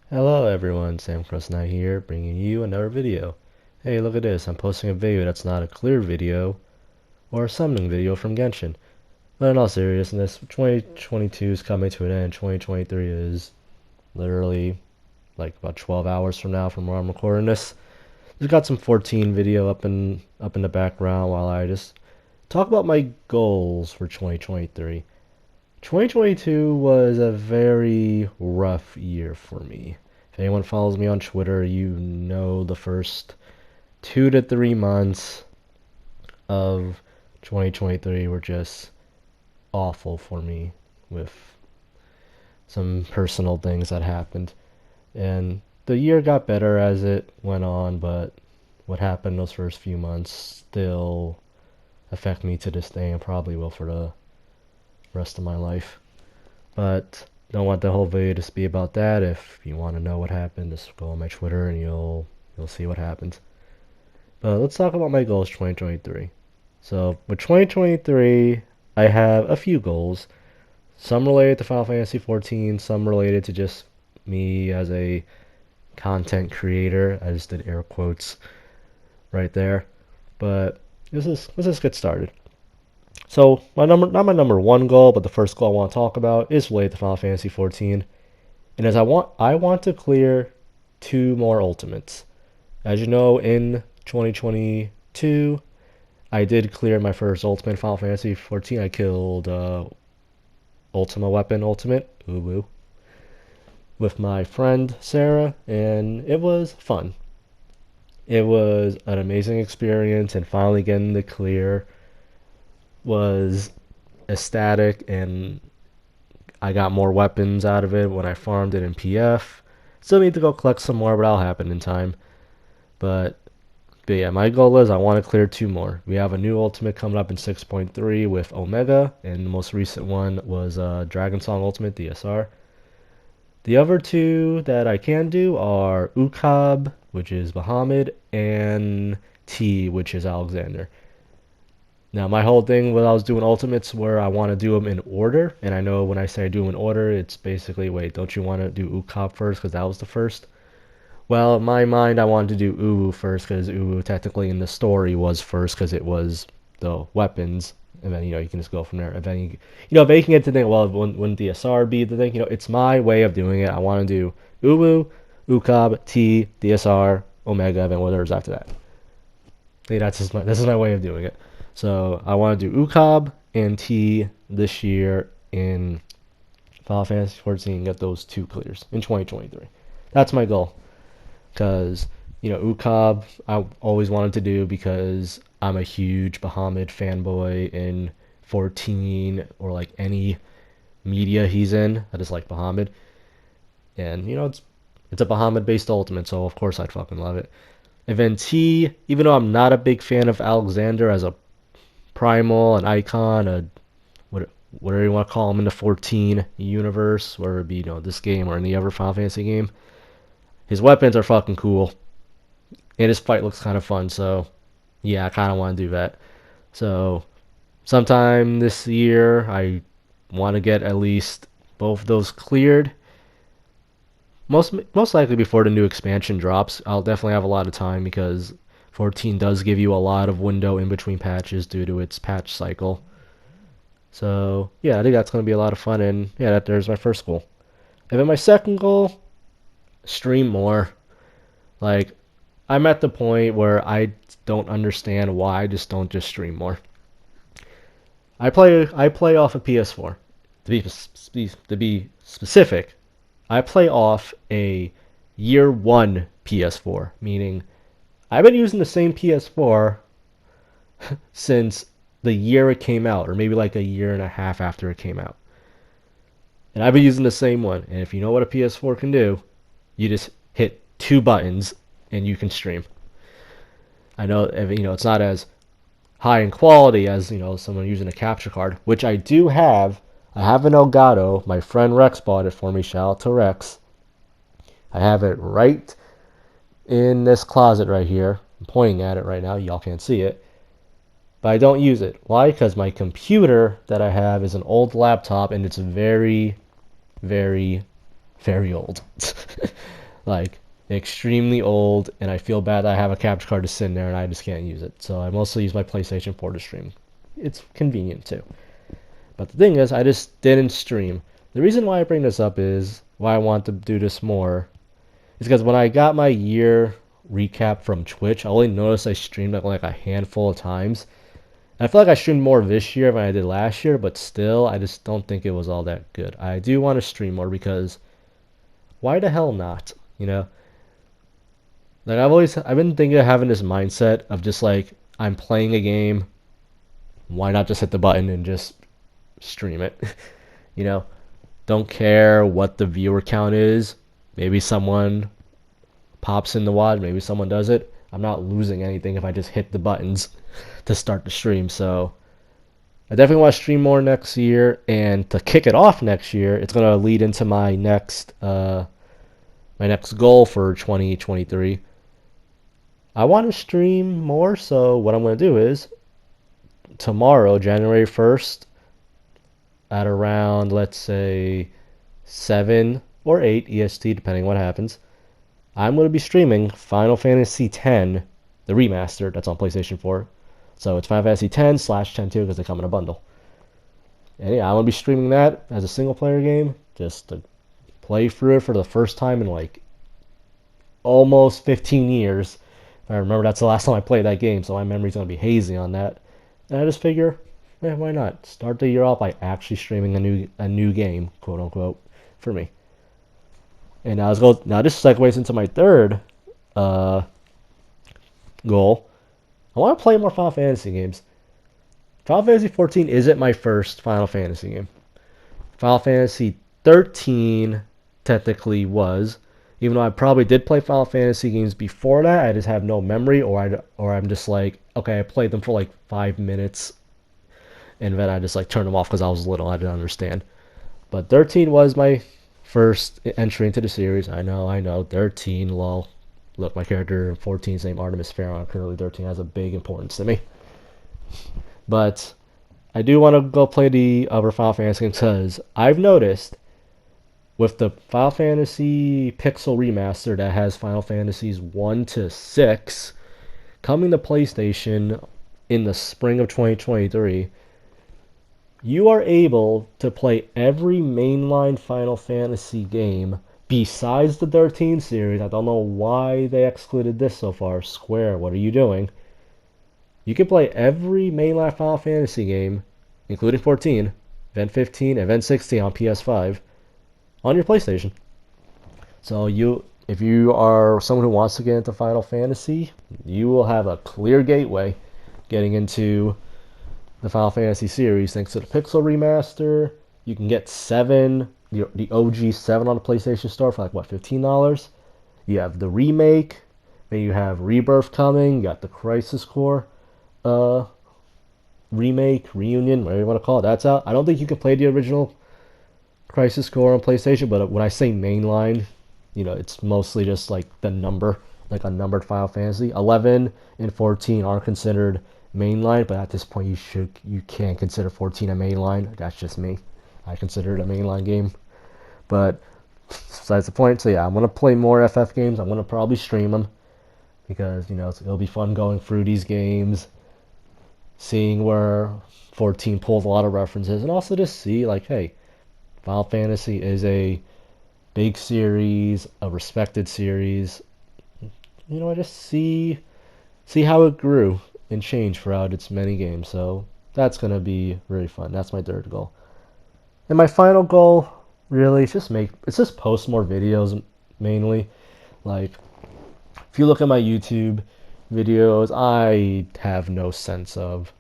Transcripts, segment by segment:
Hello everyone, SamcrosKnight here, bringing you another video. Hey, look at this, I'm posting a video that's not a clear video or a summoning video from Genshin. But in all seriousness, 2022 is coming to an end. 2023 is literally like about 12 hours from now from where I'm recording this. Just got some 14 video up in the background while I just talk about my goals for 2023. 2022 was a very rough year for me. If anyone follows me on Twitter, you know the first 2 to 3 months of 2023 were just awful for me with some personal things that happened. And the year got better as it went on, but what happened those first few months still affect me to this day and probably will for the rest of my life. But don't want the whole video to be about that. If you want to know what happened, just go on my Twitter and you'll see what happened. But let's talk about my goals 2023. So with 2023, I have a few goals. Some related to Final Fantasy 14, some related to just me as a content creator. I just did air quotes right there. But let's just get started. So not my number one goal, but the first goal I want to talk about is related to Final Fantasy 14, and as I want to clear two more ultimates. As you know, in 2022, I did clear my first ultimate Final Fantasy 14. I killed Ultima Weapon Ultimate, ooh, with my friend Sarah, and it was fun. It was an amazing experience, and finally getting the clear was ecstatic, and I got more weapons out of it when I farmed it in PF. Still need to go collect some more, but that'll happen in time. But, but yeah, my goal is I want to clear two more. We have a new ultimate coming up in 6.3 with Omega, and the most recent one was Dragon Song Ultimate DSR. The other two that I can do are Ukab, which is Bahamid, and T, which is Alexander. Now, my whole thing when I was doing ultimates where I want to do them in order, and I know when I say do them in order, it's basically, wait, don't you want to do Ukop first because that was the first? Well, in my mind, I wanted to do Uwu first because Uwu technically in the story was first because it was the weapons, and then you can just go from there. And then making it to think, well, wouldn't DSR be the thing? It's my way of doing it. I want to do Uwu, Ukab, T, DSR, Omega, and then whatever's after that. Hey, this is my way of doing it. So I want to do Ukab and T this year in Final Fantasy 14 and get those two clears in 2023. That's my goal. Because, Ukab I always wanted to do because I'm a huge Bahamid fanboy in 14 or like any media he's in. I just like Bahamid. And, it's a Bahamid based ultimate, so of course I'd fucking love it. And then T, even though I'm not a big fan of Alexander as a primal, an icon, whatever you want to call him in the 14 universe, whether it be this game or any other Final Fantasy game. His weapons are fucking cool, and his fight looks kind of fun. So yeah, I kind of want to do that. So sometime this year, I want to get at least both of those cleared. Most likely before the new expansion drops. I'll definitely have a lot of time because 14 does give you a lot of window in between patches due to its patch cycle. So yeah, I think that's going to be a lot of fun, and yeah, there's my first goal. And then my second goal, stream more. Like, I'm at the point where I don't understand why I just don't just stream more. I play off a PS4. To be specific, I play off a year one PS4, meaning I've been using the same PS4 since the year it came out, or maybe like a year and a half after it came out. And I've been using the same one. And if you know what a PS4 can do, you just hit two buttons and you can stream. I know, it's not as high in quality as, someone using a capture card, which I do have. I have an Elgato. My friend Rex bought it for me. Shout out to Rex. I have it right in this closet right here. I'm pointing at it right now. Y'all can't see it. But I don't use it. Why? Because my computer that I have is an old laptop and it's very, very, very old. like extremely old, and I feel bad that I have a capture card to sit in there and I just can't use it. So I mostly use my PlayStation 4 to stream. It's convenient too. But the thing is, I just didn't stream. The reason why I bring this up is why I want to do this more is because when I got my year recap from Twitch, I only noticed I streamed like a handful of times. I feel like I streamed more this year than I did last year, but still, I just don't think it was all that good. I do want to stream more because why the hell not? You know, like I've been thinking of having this mindset of just like I'm playing a game, why not just hit the button and just stream it? You know, don't care what the viewer count is. Maybe someone pops in the WOD, maybe someone does it. I'm not losing anything if I just hit the buttons to start the stream. So I definitely want to stream more next year, and to kick it off next year, it's gonna lead into my next goal for 2023. I want to stream more, so what I'm gonna do is tomorrow, January 1st, at around let's say 7 or 8 EST, depending what happens, I'm gonna be streaming Final Fantasy X, the remaster that's on PlayStation 4. So it's Final Fantasy X / 10 2 because they come in a bundle. And yeah, I'm gonna be streaming that as a single player game, just to play through it for the first time in like almost 15 years. I remember that's the last time I played that game, so my memory's gonna be hazy on that. And I just figure, why not start the year off by actually streaming a new game, quote unquote, for me. And now this segues into my third uh, goal. I want to play more Final Fantasy games. Final Fantasy 14 isn't my first Final Fantasy game. Final Fantasy 13 technically was, even though I probably did play Final Fantasy games before that. I just have no memory, or I'm just like, okay, I played them for like 5 minutes, and then I just like turned them off because I was little. I didn't understand. But 13 was my first entry into the series. I know. 13, lol. Look, my character in 14's name Artemis Pharaon. Clearly 13 has a big importance to me. But I do want to go play the other Final Fantasy games because I've noticed with the Final Fantasy Pixel Remaster that has Final Fantasies 1 to 6 coming to PlayStation in the spring of 2023, you are able to play every mainline Final Fantasy game besides the 13 series. I don't know why they excluded this so far. Square, what are you doing? You can play every mainline Final Fantasy game, including 14, Event 15, Event 16 on PS5, on your PlayStation. So if you are someone who wants to get into Final Fantasy, you will have a clear gateway getting into the Final Fantasy series thanks to the Pixel Remaster. You can get 7, the OG 7 on the PlayStation Store for like what, $15? You have the remake, then you have Rebirth coming, you got the Crisis Core remake, reunion, whatever you want to call it, that's out. I don't think you can play the original Crisis Core on PlayStation, but when I say mainline, it's mostly just like the number, like a numbered Final Fantasy. 11 and 14 are considered mainline, but at this point you can't consider 14 a mainline. That's just me. I consider it a mainline game. But besides the point, so yeah, I'm gonna play more FF games. I'm gonna probably stream them because it'll be fun going through these games, seeing where 14 pulls a lot of references, and also just see like, hey, Final Fantasy is a big series, a respected series. I just see how it grew and changed throughout its many games. So that's gonna be really fun. That's my third goal. And my final goal really is just post more videos mainly. Like if you look at my YouTube videos, I have no sense of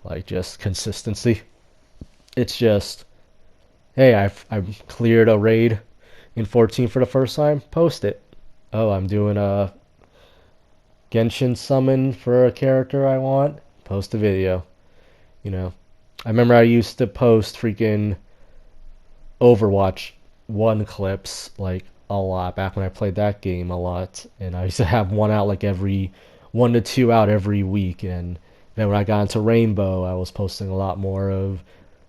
like just consistency. It's just, hey, I've cleared a raid in 14 for the first time, post it. Oh, I'm doing a Genshin summon for a character I want, post a video. I remember I used to post freaking Overwatch 1 clips like a lot back when I played that game a lot, and I used to have one out like every 1 to 2 out every week. And then when I got into Rainbow, I was posting a lot more of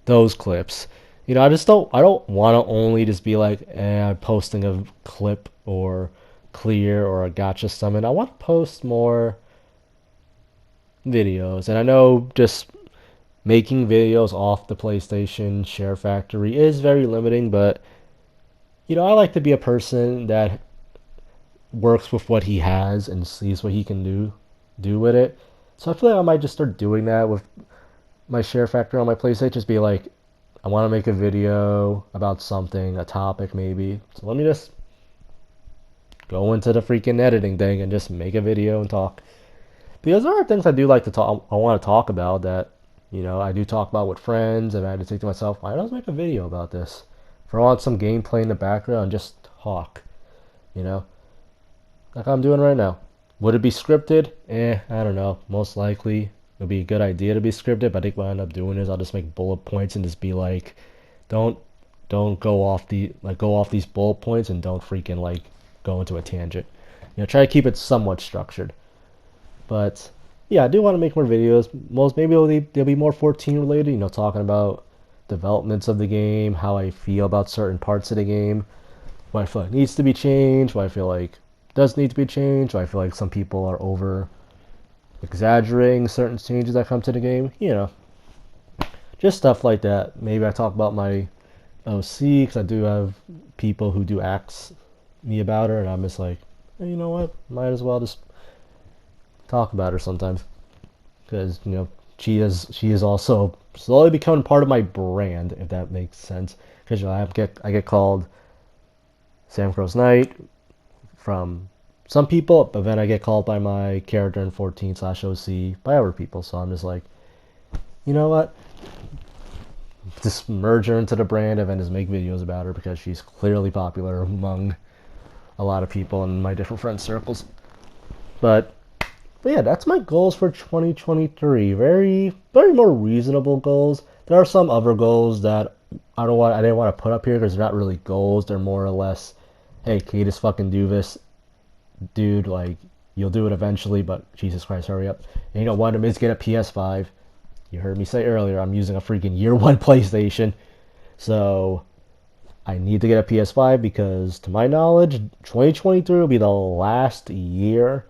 those clips. I don't want to only just be like, I'm posting a clip or clear or a gotcha summon. I want to post more videos. And I know just making videos off the PlayStation Share Factory is very limiting, but I like to be a person that works with what he has and sees what he can do with it. So I feel like I might just start doing that with my Share Factory on my PlayStation. Just be like, I want to make a video about something, a topic maybe. So let me just go into the freaking editing thing and just make a video and talk. Because there are things I do like to talk, I want to talk about that, I do talk about with friends, and I had to think to myself, why don't I make a video about this? Throw on some gameplay in the background and just talk, you know, like I'm doing right now. Would it be scripted? I don't know. Most likely, it would be a good idea to be scripted, but I think what I end up doing is I'll just make bullet points and just be like, don't don't go off these bullet points and don't freaking like go into a tangent. Try to keep it somewhat structured. But yeah, I do want to make more videos. Most maybe they'll be more 14 related. Talking about developments of the game, how I feel about certain parts of the game, what I feel like needs to be changed, what I feel like does need to be changed, what I feel like some people are over exaggerating certain changes that come to the game. Just stuff like that. Maybe I talk about my OC because I do have people who do ask me about her, and I'm just like, hey, you know what? Might as well just talk about her sometimes because she is also slowly becoming part of my brand, if that makes sense. Because I get called SamcrosKnight from some people, but then I get called by my character in 14/OC by other people. So I'm just like, you know what? Just merge her into the brand and then just make videos about her because she's clearly popular among a lot of people in my different friend circles. But yeah, that's my goals for 2023. Very, very more reasonable goals. There are some other goals that I didn't want to put up here because they're not really goals. They're more or less, hey, can you just fucking do this, dude? Like, you'll do it eventually, but Jesus Christ, hurry up. And one of them is get a PS5. You heard me say earlier, I'm using a freaking year one PlayStation. So I need to get a PS5 because, to my knowledge, 2023 will be the last year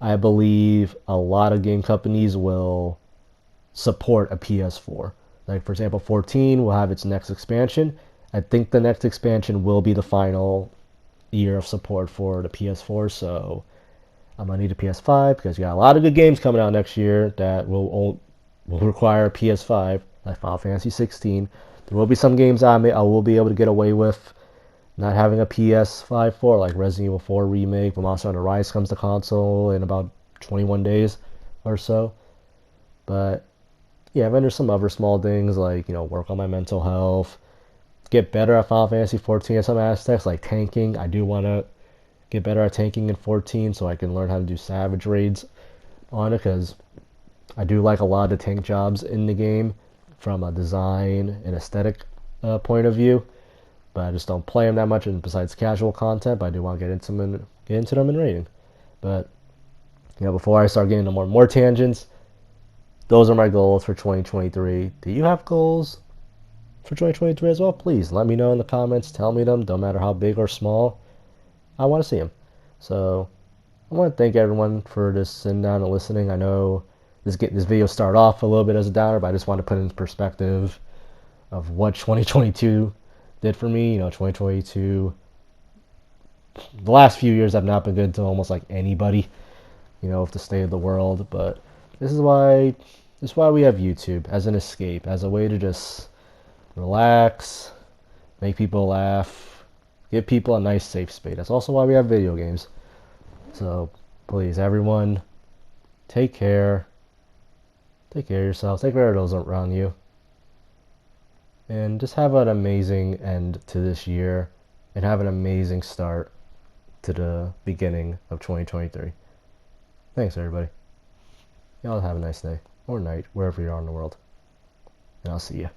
I believe a lot of game companies will support a PS4. Like, for example, 14 will have its next expansion. I think the next expansion will be the final year of support for the PS4, so I'm going to need a PS5 because you got a lot of good games coming out next year that will require a PS5, like Final Fantasy 16. There will be some games I will be able to get away with not having a PS5 for, like Resident Evil 4 Remake, but Monster Hunter Rise comes to console in about 21 days or so. But yeah, then there's some other small things like, work on my mental health, get better at Final Fantasy 14 in some aspects, like tanking. I do want to get better at tanking in 14 so I can learn how to do savage raids on it because I do like a lot of the tank jobs in the game from a design and aesthetic point of view, but I just don't play them that much. And besides casual content, but I do want to get into them in raiding. But before I start getting into more tangents, those are my goals for 2023. Do you have goals for 2023 as well? Please let me know in the comments. Tell me them. Don't matter how big or small. I want to see them. So I want to thank everyone for just sitting down and listening. I know this video started off a little bit as a downer, but I just want to put in perspective of what 2022 did for me. 2022, the last few years have not been good to almost like anybody, with the state of the world. But this is why we have YouTube, as an escape, as a way to just relax, make people laugh, give people a nice safe space. That's also why we have video games. So please, everyone, take care. Take care of yourself. Take care of those around you. And just have an amazing end to this year and have an amazing start to the beginning of 2023. Thanks, everybody. Y'all have a nice day or night, wherever you are in the world. And I'll see you.